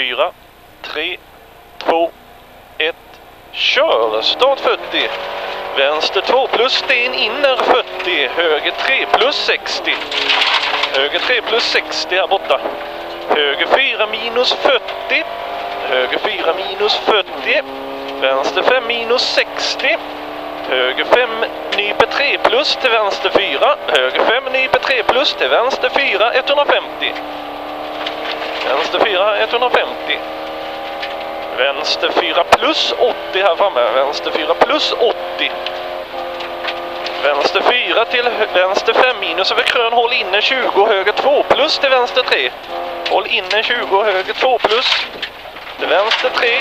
4, 3, 2, 1. Kör! Start 40. Vänster 2 plus sten inner 40. Höger 3 plus 60. Höger 3 plus 60 här borta. Höger 4 minus 40. Höger 4 minus 40. Vänster 5 minus 60. Höger 5 nyper 3 plus till vänster 4. Höger 5 nyper 3 plus till vänster 4 150. Vänster 4 150. Vänster 4 plus 80 här framme. Vänster 4 plus 80. Vänster 4 till vänster 5 minus över krön. Håll inne 20. Höger 2 plus till vänster 3. Håll inne 20. Höger 2 plus till vänster 3.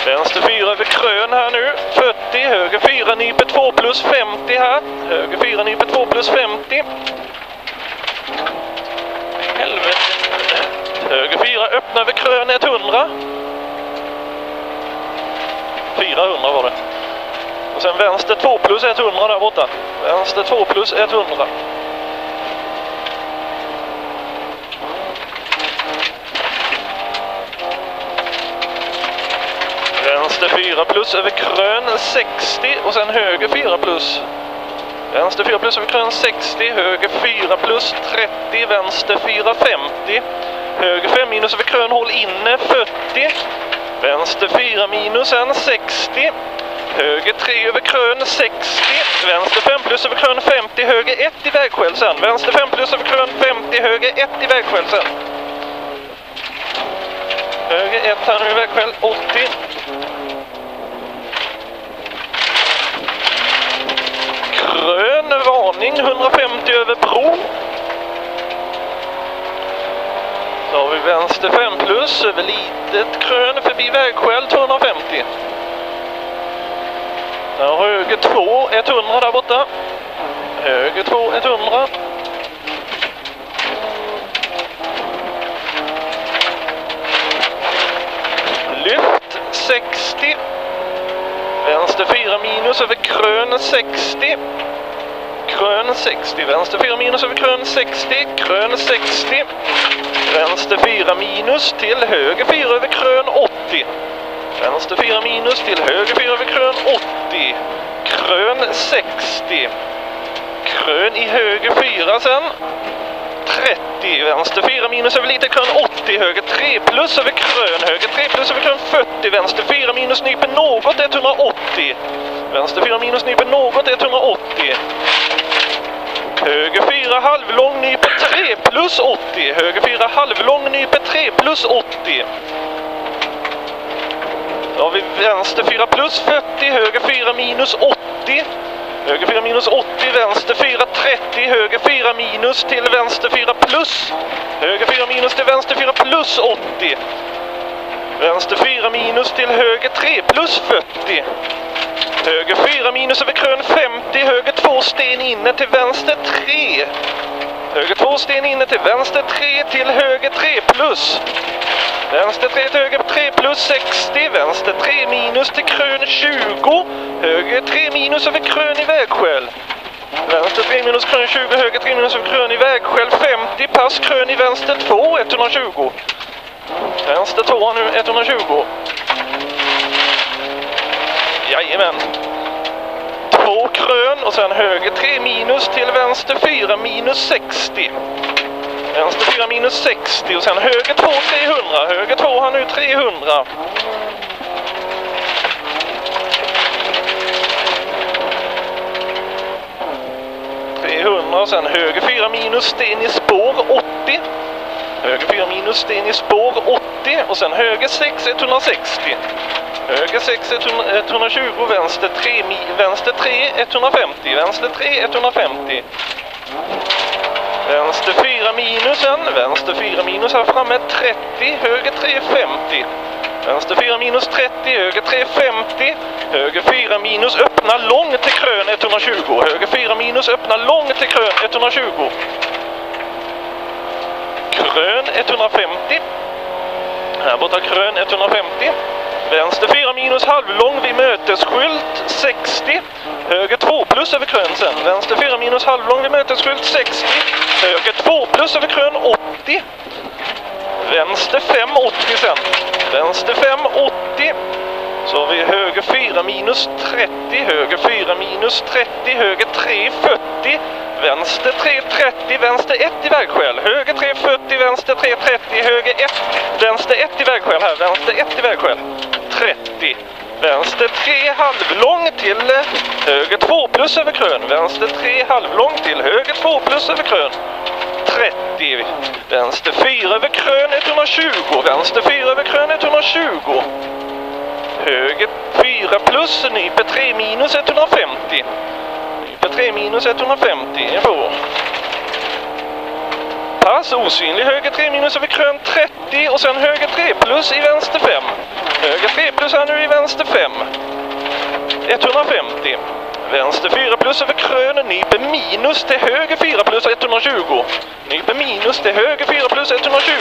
Vänster 4 över krön här nu. 40. Höger 4 nyper 2 plus 50 här. Höger 4 nyper 2 plus 50. Helvete. Höger 4 öppnar över krön 100. 400 var det. Och sen vänster 2 plus 100 där borta. Vänster 2 plus 100. Vänster 4 plus över krön 60 och sen höger 4 plus. Vänster 4 plus över krön 60, höger 4 plus 30, vänster 4 50. Höger 5 minus över krön, håll inne 40. Vänster 4 minus en 60. Höger 3 över krön 60. Vänster 5 plus över krön 50. Höger 1 i vägskäl sen. Vänster 5 plus över krön 50. Höger 1 i vägskäl sen. Höger 1 här nu i vägskäl 80. Grön varning 150 över bro. Så har vi vänster 5 plus över litet krön förbi vägskäl 250. Där har höger 2 100 där borta. Höger 2 100. Lyft 60. Vänster 4 minus över krön 60. Krön 60. Vänster 4 minus över krön 60. Krön 60. Vänster 4 minus till höger 4 över krön 80. Vänster 4 minus till höger 4 över krön 80. Krön 60. Krön i höger 4 sen. 30. Vänster 4 minus över lite krön 80. Höger 3 plus över krön. Höger 3 plus över krön 40. Vänster 4 minus nyper något 180. Vänster 4 minus nyper något 180. Höger 4 halvlång nyper 3 plus 80. Höger 4 halvlång nyper 3 plus 80. Då har vi vänster 4 plus 40. Höger 4 minus 80. Höger 4 minus 80, vänster 4 30, höger 4 minus till vänster 4 plus. Höger 4 minus till vänster 4 plus 80. Vänster 4 minus till höger 3 plus 40. Höger 4 minus över krön 50, höger 2 sten inne till vänster 3. Höger 2 sten inne till vänster 3 till höger 3 plus. Vänster 3 till höger 3 plus 60. Vänster 3 minus till krön 20. Höger 3 minus över krön i vägskäl. Vänster 3 minus krön 20. Höger 3 minus över krön i vägskäl 50. Pass krön i vänster 2 120. Vänster 2 nu 120. Jajamän. 2 krön och sen höger 3 minus till vänster 4 minus 60. Vänster 4 minus 60 och sen höger 2 300. Höger 2 har nu 300. Och sen höger 4 minus sten i spår 80. Höger 4 minus sten i spår 80 och sen höger 6 160. Höger 6 120, vänster 3 150. Vänster 3 150. Vänster 4 minusen, vänster 4 minus här framme 30, höger 3 50. Vänster 4 minus 30, höger 3 50. Höger 4 minus öppna lång till krön 120. Höger 4 minus öppna lång till krön 120. Krön 150. Här borta krön 150. Vänster 4 minus halvlång vid mötesskylt 60. Höger 2 plus över krön sen. Vänster 4 minus halvlång vid mötesskylt 60. Höger 2 plus över krön 80. Vänster 5,80 sen. Vänster 5,80. Så har vi höger 4 minus 30, höger 4 minus 30, höger 3,40. Vänster 3,30, vänster 1 i vägskäl. Höger 3,40, vänster 3,30, höger 1. Vänster 1 i vägskäl här, vänster 1 i vägskäl. 30. Vänster 3 halvlång till höger 2 plus över krön. Vänster 3 halvlång till höger 2 plus över krön. 30. Vänster 4 över krön 120. Vänster 4 över krön 120. Höger 4 plus, nyper 3 minus 150. Nyper 3 minus 150. Jag får. Pass osynlig, höger 3 minus över krön 30 och sen höger 3 plus i vänster 5. Höger 3 plus här nu i vänster 5. 150. Vänster 4 plus över krön, nyper minus till höger 4 plus 120. Nyper minus till höger 4 plus 120.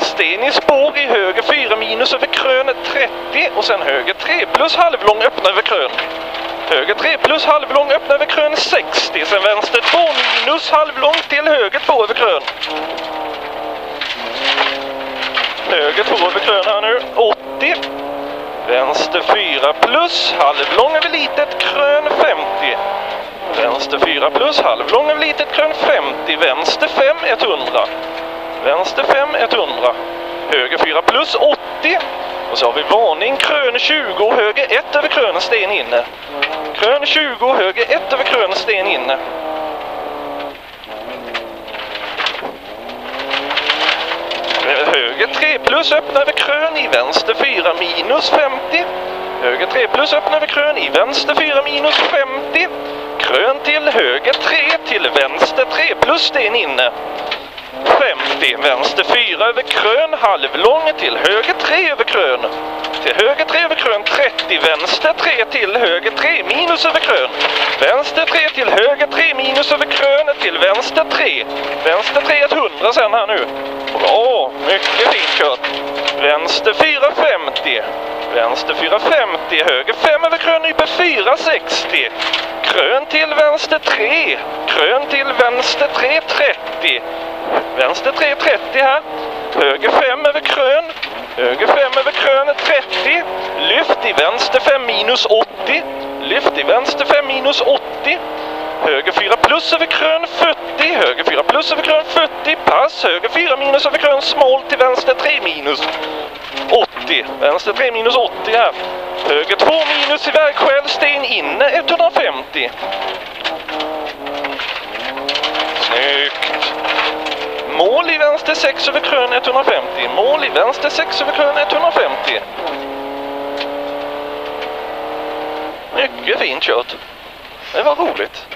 Sten i spår i höger 4 minus över krön 30 och sen höger 3 plus halvlång öppna över krön. Höger 3 plus halvlång öppna över krön 60. Sen vänster 2 minus halvlång till höger 2 över krön. Höger 2 över krön här nu. 80. Vänster 4 plus halvlång över litet krön 50. Vänster 4 plus halvlång över litet krön 50. Vänster 5 100. Vänster 5 100. Höger 4 plus 80. Och så har vi varning krön 20 och höger 1 över krön sten inne. Krön 20 och höger 1 över krön sten inne. Höger 3 plus öppna över krön i vänster 4 minus 50. Höger 3 plus öppna över krön i vänster 4 minus 50. Krön till höger 3 till vänster 3 plus sten inne. 50, vänster 4 över krön, halvlång till höger 3 över krön. Till höger 3 över krön 30, vänster 3 till höger 3 minus över krön. Vänster 3 till höger 3 minus över krön till vänster 3. Vänster 3 100 sen här nu. Bra, mycket fint kört. Vänster 450. Vänster 450, höger 5 över krön, nyper 460. Krön till vänster 3. Krön till vänster 330. Vänster 330 här. Höger 5 över krön. Höger 5 över krön 30. Lyft i vänster 5 minus 80. Lyft i vänster 5 minus 80. Höger 4 plus över krön 40. Höger 4 plus över krön 40. Pass. Höger 4 minus över krön smål till vänster 3 minus 80. Vänster 3 minus 80 här. Höger 2 minus i vägskäl sten inne 150. Snyggt. Mål i vänster 6 över krön 150. Mål i vänster 6 över krön 150. Mycket fint kört. Det var roligt.